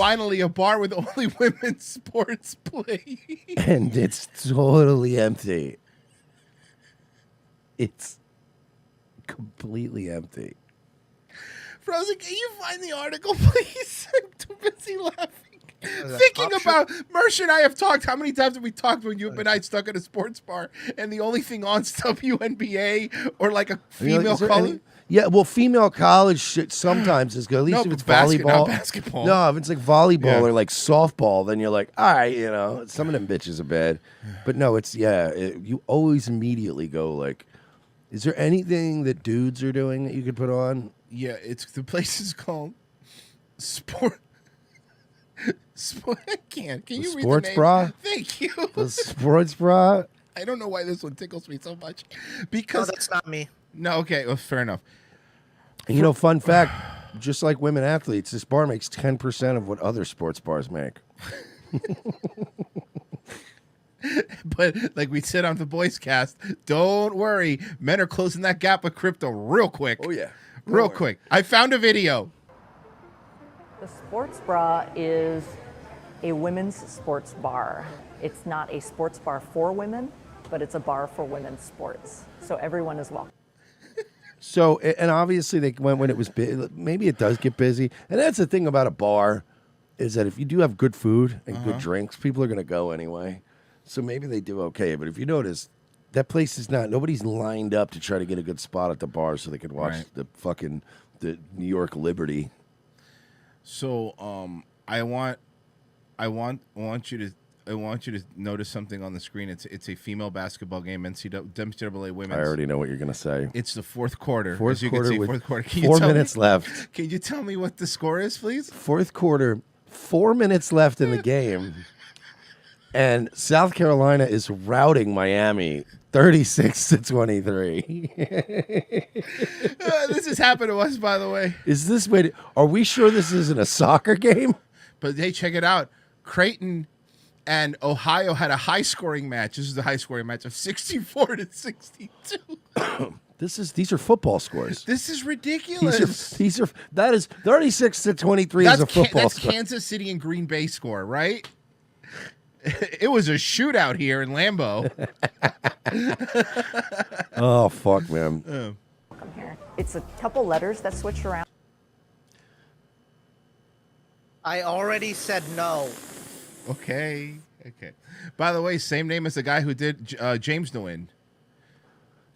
Finally, a bar with only women's sports play. And it's totally empty. It's completely empty. Frozen, can you find the article, please? I'm too busy laughing. Thinking about Mercer and I have talked. How many times have we talked when you've been out stuck at a sports bar and the only thing on's WNBA or like a female college? Yeah, well, female college shit sometimes is good. At least if it's volleyball. Not basketball. No, if it's like volleyball or like softball, then you're like, all right, you know, some of them bitches are bad. But no, it's, you always immediately go like, is there anything that dudes are doing that you could put on? Yeah, the place is called Sport. I can't. Can you read the Sports name? bra? Thank you. The sports bra? I don't know why this one tickles me so much. Because that's not me. No, okay, well, fair enough. And, you know, fun fact, just like women athletes, this bar makes 10% of what other sports bars make. But like we said on the Boys Cast, don't worry. Men are closing that gap with crypto real quick. Oh, yeah. Real quick. I found a video. The sports bra is a women's sports bar. It's not a sports bar for women, but it's a bar for women's sports. So everyone is welcome. So, and obviously they went when it was busy. Maybe it does get busy. And that's the thing about a bar is that if you do have good food and good drinks, people are going to go anyway. So maybe they do okay. But if you notice, that place is not, nobody's lined up to try to get a good spot at the bar so they can watch the New York Liberty. So, I want you to notice something on the screen. It's a female basketball game, NCAA women's. I already know what you're going to say. It's the fourth quarter. Fourth quarter with fourth quarter. 4 minutes left. Can you tell me what the score is, please? Fourth quarter, 4 minutes left in the game. And South Carolina is routing Miami 36-23. This has happened to us, by the way. Is this are we sure this isn't a soccer game? But hey, check it out. Creighton and Ohio had a high-scoring match. This is the high-scoring match of 64-62. These are football scores. This is ridiculous. That is 36-23 is a football that's score. Kansas City and Green Bay score, right? It was a shootout here in Lambeau. Oh, fuck, man. Come here. It's a couple letters that switch around. I already said no. Okay. By the way, same name as the guy who did James Nguyen.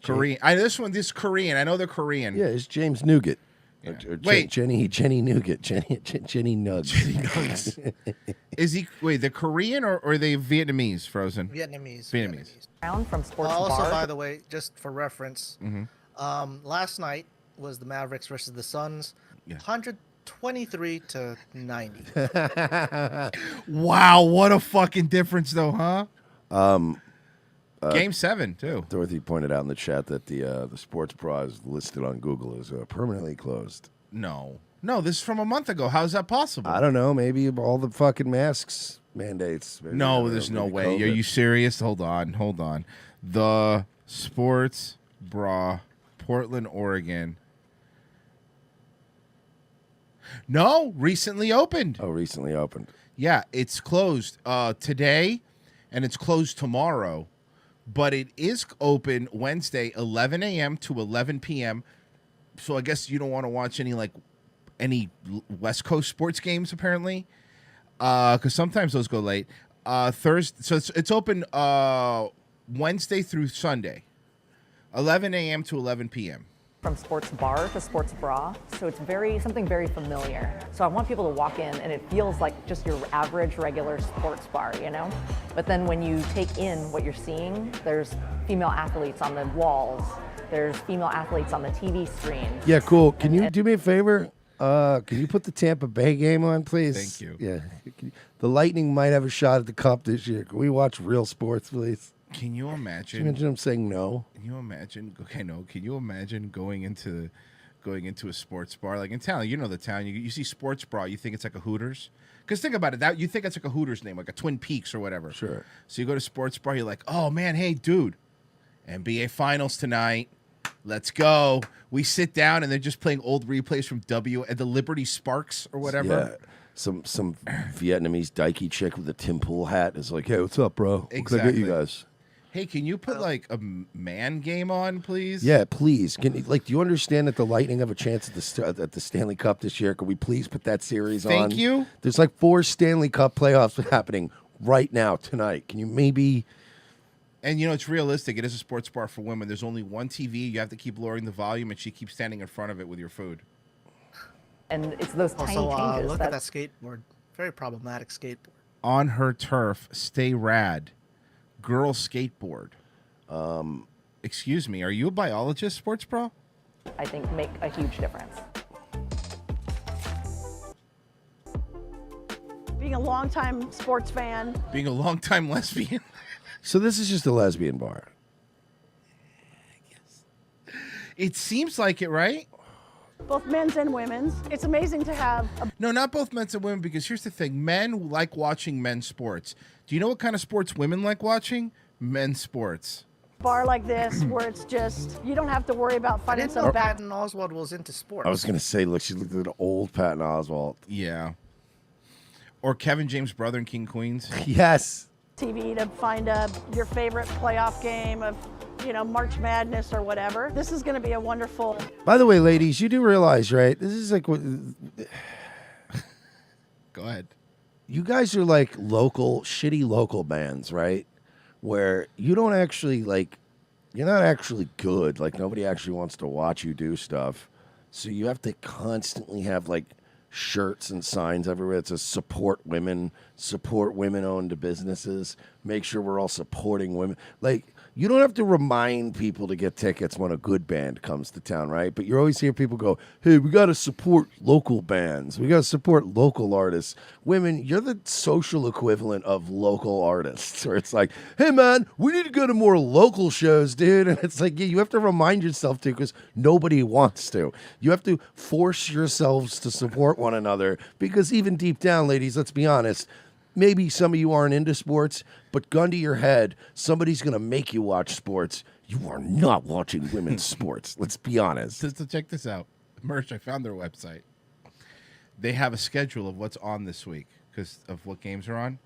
Korean. This is Korean. I know they're Korean. Yeah, it's James Nougat. Yeah. Wait, Jenny Nougat, Jenny Nugs. Is he? Wait, they're Korean or are they Vietnamese? Frozen. Vietnamese. Round from sports Also, bar. by the way, just for reference, last night was the Mavericks versus the Suns, 123-90. Wow, what a fucking difference, though, huh? Game 7 too. Dorothy pointed out in the chat that the sports bra is listed on Google as permanently closed. No, this is from a month ago. How is that possible? I don't know. Maybe all the fucking masks mandates. Maybe, no, there's no way. COVID. Are you serious? Hold on. The sports bra, Portland, Oregon. No, recently opened. Oh, recently opened. Yeah, it's closed today, and it's closed tomorrow. But it is open Wednesday, 11 a.m. to 11 p.m. So I guess you don't want to watch any West Coast sports games, apparently, because sometimes those go late. Thursday, so it's open Wednesday through Sunday, 11 a.m. to 11 p.m. From sports bar to sports bra, so it's something very familiar. So I want people to walk in and it feels like just your average regular sports bar, you know? But then when you take in what you're seeing, there's female athletes on the walls, there's female athletes on the TV screens. Yeah, cool. Can you do me a favor? Can you put the Tampa Bay game on, please? Thank you. Yeah. The Lightning might have a shot at the Cup this year. Can we watch real sports, please? Can you imagine? Can you imagine him saying no? Can you imagine? Okay, no. Can you imagine going into a sports bar like in town? You know the town. You see sports bra, you think it's like a Hooters. Because think about it, that you think it's like a Hooters name, like a Twin Peaks or whatever. Sure. So you go to sports bar, you're like, oh man, hey dude, NBA Finals tonight. Let's go. We sit down and they're just playing old replays from the Liberty Sparks or whatever. some Vietnamese dykey chick with a Tim Pool hat is like, hey, what's up, bro? What can I get you Exactly. guys? Hey, can you put like a man game on, please? Yeah, please. Do you understand that the Lightning have a chance at the Stanley Cup this year? Can we please put that series on? Thank you. There's like 4 Stanley Cup playoffs happening right now tonight. Can you maybe? And it's realistic. It is a sports bar for women. There's only one TV. You have to keep lowering the volume, and she keeps standing in front of it with your food. And it's those tiny Also, changes. look at that skateboard. Very problematic skateboard. On her turf, stay rad. Girl skateboard. Excuse me, are you a biologist, sports bra? I think make a huge difference. Being a longtime sports fan. Being a longtime lesbian. So this is just a lesbian bar. It seems like it, right? Both men's and women's. It's amazing to have a No, not both men and women, because here's the thing. Men like watching men's sports. Do you know what kind of sports women like watching? Men's sports. bar like this where it's just, you don't have to worry about I finding didn't know some back. Patton Oswalt was into sports. I was gonna say, look, she looked at an old Patton Oswalt. Yeah. Or Kevin James' brother in King Queens. Yes. TV to find your favorite playoff game of, March Madness or whatever. This is going to be a wonderful. By the way, ladies, you do realize, right? This is like what. Go ahead. You guys are like shitty local bands, right? Where you don't actually you're not actually good. Like nobody actually wants to watch you do stuff. So you have to constantly have shirts and signs everywhere that says support women-owned businesses, make sure we're all supporting women. You don't have to remind people to get tickets when a good band comes to town, right? But you always hear people go, hey, we got to support local bands. We got to support local artists. Women, you're the social equivalent of local artists. Where it's like, hey, man, we need to go to more local shows, dude. And it's like, yeah, you have to remind yourself to because nobody wants to. You have to force yourselves to support one another because even deep down, ladies, let's be honest, maybe some of you aren't into sports, but gun to your head, somebody's going to make you watch sports. You are not watching women's sports. Let's be honest. So check this out. Merch, I found their website. They have a schedule of what's on this week because of what games are on.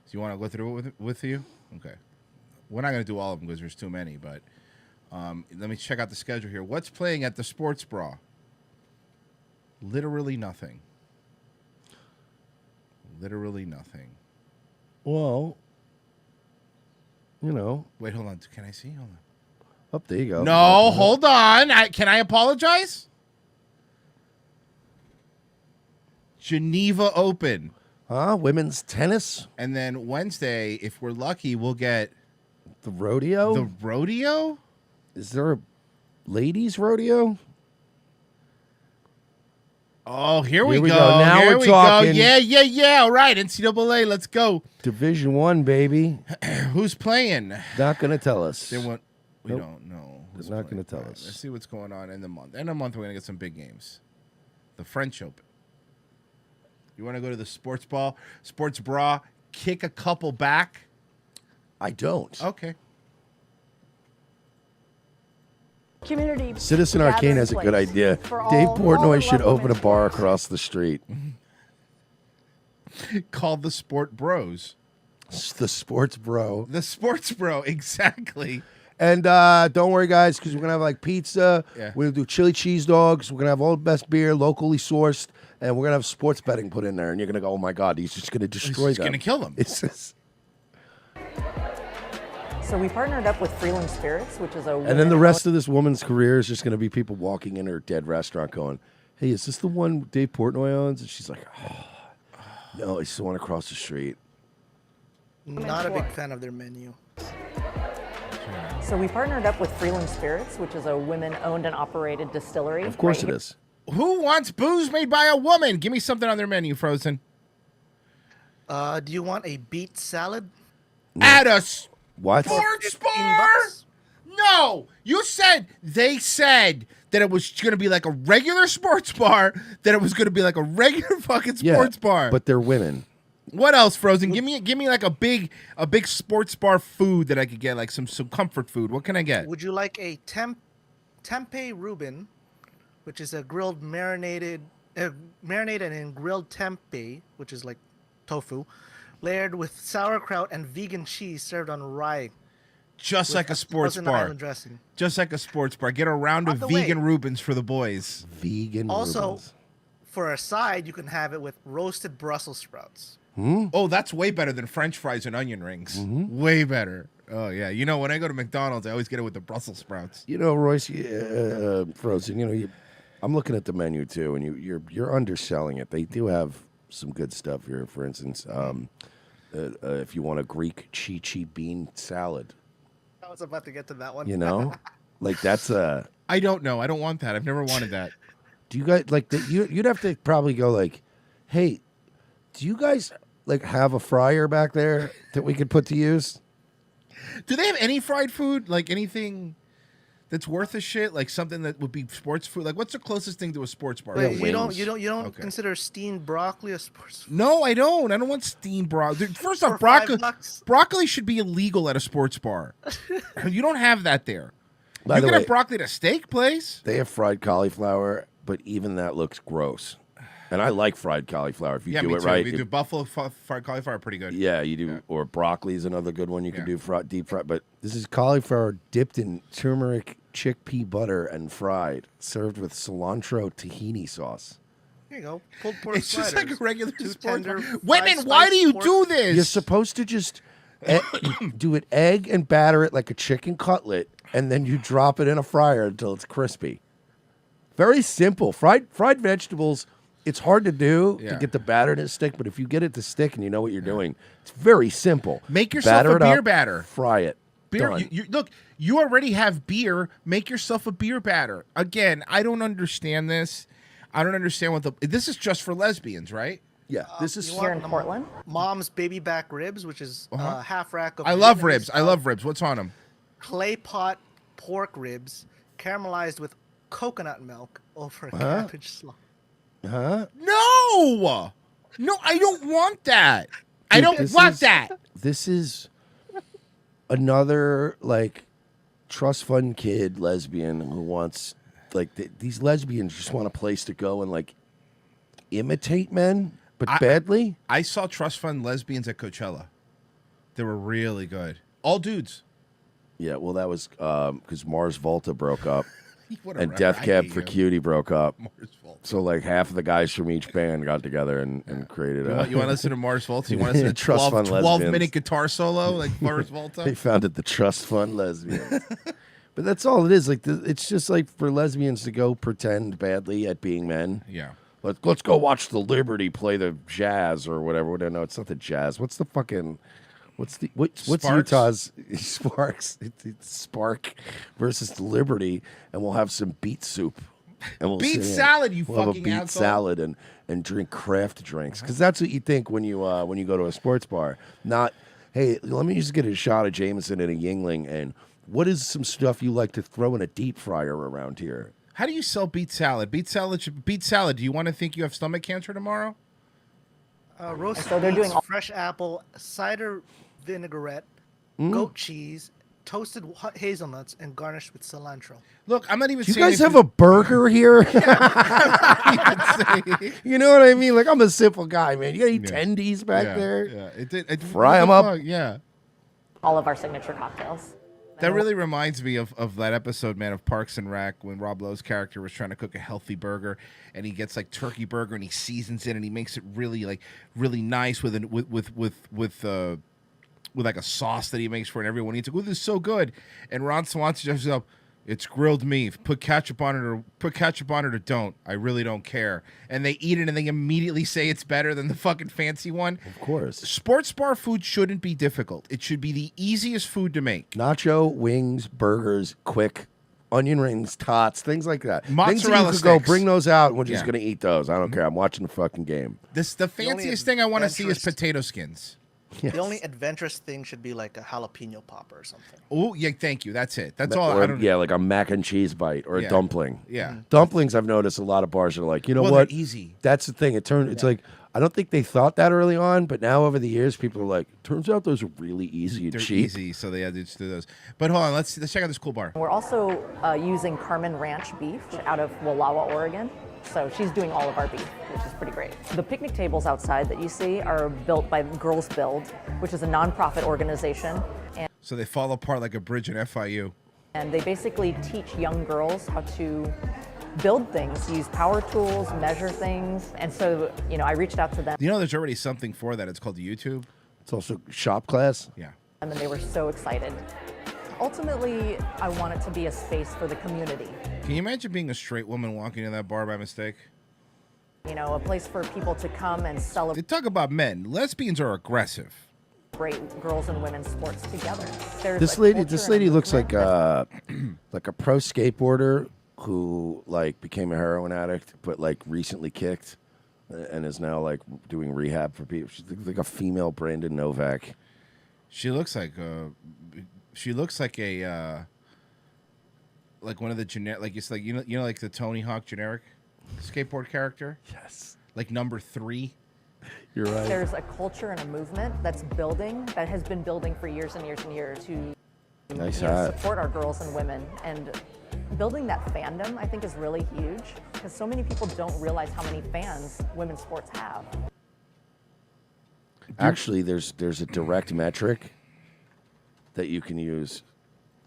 So you want to go through it with you? Okay. We're not going to do all of them because there's too many, but let me check out the schedule here. What's playing at the Sports Bra? Literally nothing. Literally nothing. Well, Wait, hold on. Can I see? Hold on. Oh, there you go. No, hold on. Can I apologize? Geneva Open. Women's tennis? And then Wednesday, if we're lucky, we'll get The rodeo? the rodeo. Is there a ladies' rodeo? Oh, here we Here we go. go. Now Here we're we talking. go. Yeah. All right, NCAA, let's go. Division I, baby. Who's playing? Not going to tell us. We Nope. don't know. who's They're not playing. gonna tell All right, us. Let's see what's going on in the month. End of the month, we're going to get some big games. The French Open. You want to go to the sports bra, kick a couple back? I don't. Okay. Community Citizen Arcane gathering has a good place idea. for Dave all Portnoy should level open a men. bar across the street. Called the Sport Bros. It's the Sports Bro. The Sports Bro, exactly. And don't worry, guys, because we're going to have pizza. Yeah. We're going to do chili cheese dogs. We're going to have all the best beer, locally sourced. And we're going to have sports betting put in there. And you're going to go, oh, my God, he's just going to destroy He's them. going to kill them. It's just... So we partnered up with Freeland Spirits, which is a And then the rest of this woman's career is just going to be people walking in her dead restaurant going, hey, is this the one Dave Portnoy owns? And she's like, oh, no, it's the one across the street. Not a big fan of their menu. So we partnered up with Freeland Spirits, which is a women-owned and operated distillery. Of course right it here- is. Who wants booze made by a woman? Give me something on their menu, Frozen. Do you want a beet salad? At a What? sports bar? $15? No, they said that it was going to be like a regular sports bar, that it was going to be like a regular fucking sports bar. But they're women. What else, Frozen? Give me like a big sports bar food that I could get, like some comfort food. What can I get? Would you like a tempeh Reuben, which is a grilled marinated marinated in grilled tempeh, which is like tofu, layered with sauerkraut and vegan cheese, served on rye. Just with like a sports Thousand bar. Island dressing. Just like a sports bar. Get a round of By the way- vegan Reubens for the boys. Vegan Also, Rubens. for a side, you can have it with roasted Brussels sprouts. Oh, that's way better than French fries and onion rings. Way better. Oh yeah. You know, when I go to McDonald's, I always get it with the Brussels sprouts. You know, Royce, Frozen. You know, I'm looking at the menu too, and you're underselling it. They do have some good stuff here. For instance, if you want a Greek chi bean salad, I was about to get to that one. you know, like that's a. I don't know. I don't want that. I've never wanted that. Do you guys like that? You'd have to probably go like, hey, do you guys like have a fryer back there that we could put to use? Do they have any fried food? Like anything that's worth a shit? Like something that would be sports food? Like what's the closest thing to a sports bar? Wait, you don't Okay. consider steamed broccoli a sports food? No, I don't. I don't want steamed broccoli. First off, For $5. broccoli should be illegal at a sports bar. You don't have that there. By You the can way, have broccoli at a steak place. they have fried cauliflower, but even that looks gross. And I like fried cauliflower if you Yeah, do me it too. right. We do buffalo fried cauliflower, pretty good. Yeah, you do. Or broccoli is another good one you can do deep fried. But this is cauliflower dipped in turmeric chickpea butter and fried, served with cilantro tahini sauce. Here you go. Pulled pork It's just like a sliders. regular Two sports tender bar. fried Women, why do spiced you pork- do this? You're supposed to just do it egg and batter it like a chicken cutlet, and then you drop it in a fryer until it's crispy. Very simple. Fried vegetables. It's hard to do to Yeah. get the batter to stick, but if you get it to stick and you know what you're doing, it's very simple. Make yourself Batter a it beer up, batter. Fry it. Beer. Done. Look, you already have beer. Make yourself a beer batter. Again, I don't understand this. I don't understand what this is just for lesbians, right? Yeah, this is You Here want in Portland? Mom's baby back ribs, which is a half rack of. I love Vietnamese ribs. I love ribs. What's on them? clay pot pork ribs, caramelized with coconut milk over a cabbage slaw. Huh? No, I don't want that. I Dude, don't this want is- that. This is another like trust fund kid lesbian who wants like these lesbians just want a place to go and like imitate men, but badly. I saw trust fund lesbians at Coachella. They were really good. All dudes. Yeah, well, that was because Mars Volta broke up Whatever, and Death I Cab hate for you. Cutie broke up. Mars Volta. So like half of the guys from each band got together and created You a. want to listen to Mars Volta? You want to listen to Trust fund 12-minute lesbians. guitar solo like Mars They Volta? founded the Trust Fund Lesbians. But that's all it is. Like it's just like for lesbians to go pretend badly at being men. Yeah. Let's go watch the Liberty play the Jazz or whatever. No, it's not the Jazz. What's the fucking? What's Sparks? Utah's Sparks? It's Spark versus the Liberty, and we'll have some beet soup. And we'll Beet sit in. salad, you we'll have a fucking beet asshole. salad and drink craft drinks because that's what you think when you go to a sports bar. Not hey, let me just get a shot of Jameson and a Yingling. And what is some stuff you like to throw in a deep fryer around here? How do you sell beet salad? Beet salad. Do you want to think you have stomach cancer tomorrow? Roasted So they're beets, doing all- fresh apple, cider vinaigrette, Mm. goat cheese, toasted hazelnuts, and garnished with cilantro. Look, I'm not even Do you saying guys have a burger here? a You know what I mean? Like I'm a simple guy, man. You got any Yeah. tendies back yeah, there? Yeah, it Fry what 'em the up. fuck? Yeah. All of our signature cocktails. That really reminds me of that episode, man, of Parks and Rec when Rob Lowe's character was trying to cook a healthy burger, and he gets like turkey burger and he seasons it and he makes it really nice with like a sauce that he makes for it. And everyone eats it. Oh, this is so good. And Ron Swanson just says, "It's grilled meat. Put ketchup on it or don't. I really don't care." And they eat it and they immediately say it's better than the fucking fancy one. Of course. Sports bar food shouldn't be difficult. It should be the easiest food to make. Nacho, wings, burgers, quick, onion rings, tots, things like that. Things that Mozzarella you could go sticks. bring those out and we're just Yeah. gonna eat those. I don't care. I'm watching the fucking game. The fanciest thing I want to see is adventurous- potato skins. Yes. The only adventurous thing should be like a jalapeno popper or something. Oh, yeah, thank you. That's it. That's all. Or, I don't, yeah, like a mac and cheese bite or Yeah. a dumpling. Yeah. Dumplings, I've noticed a lot of bars are like, you know Well, what? they're easy. That's the thing. It's like I don't think they thought that early on, but now over the years, people are like, turns out those are really easy and They're cheap. easy, so they had to do those. But hold on, let's check out this cool bar. We're also using Carmen Ranch beef out of Wallowa, Oregon. So she's doing all of our beef, which is pretty great. The picnic tables outside that you see are built by Girls Build, which is a nonprofit organization. So they fall apart like a bridge in FIU. And they basically teach young girls how to build things, use power tools, measure things. And so, I reached out to them. There's already something for that. It's called YouTube. It's also shop class. Yeah. And they were so excited. Ultimately, I want it to be a space for the community. Can you imagine being a straight woman walking in that bar by mistake? A place for people to come and celebrate. They talk about men. Lesbians are aggressive. Girls and women's sports together. This lady looks like a pro skateboarder who became a heroin addict, but recently kicked, and is now doing rehab for people. She's like a female Brandon Novak. She looks like a one of the generic, like the Tony Hawk generic skateboard character. Yes. Like number 3. You're right. There's a culture and a movement that's building, that has been building for years and years and years to support our girls and women. And building that fandom, I think, is really huge because so many people don't realize how many fans women's sports have. Actually, there's a direct metric that you can use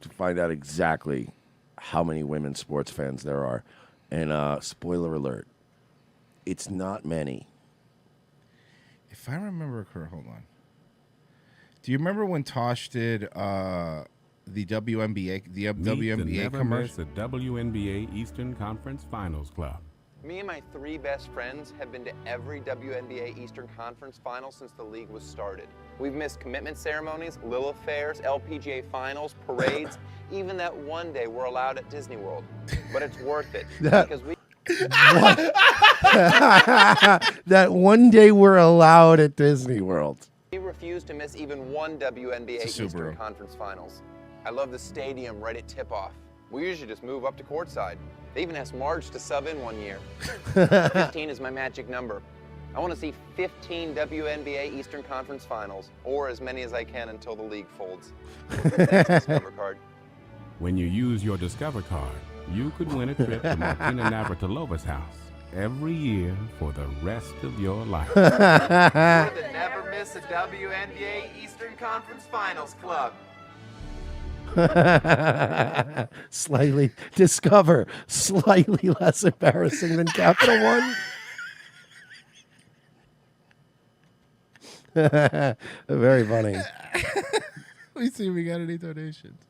to find out exactly how many women's sports fans there are. And spoiler alert, it's not many. If I remember correctly, hold on. Do you remember when Tosh did the WNBA WNBA commercial? The WNBA Eastern Conference Finals Club. Me and my 3 best friends have been to every WNBA Eastern Conference final since the league was started. We've missed commitment ceremonies, Lilith fairs, LPGA finals, parades, even that one day we're allowed at Disney World. But it's worth it because we... That one day we're allowed at Disney World. We refuse to miss even one WNBA Eastern Conference Finals. I love the stadium right at tip-off. We usually just move up to courtside. They even asked Marge to sub in one year. 15 is my magic number. I want to see 15 WNBA Eastern Conference Finals, or as many as I can until the league folds. Thanks, Discover Card. When you use your Discover Card, you could win a trip to Martina Navratilova's house every year for the rest of your life. We're the Never Miss a WNBA Eastern Conference Finals Club. Slightly less embarrassing than Capital One. Very funny. Let me see if we got any donations.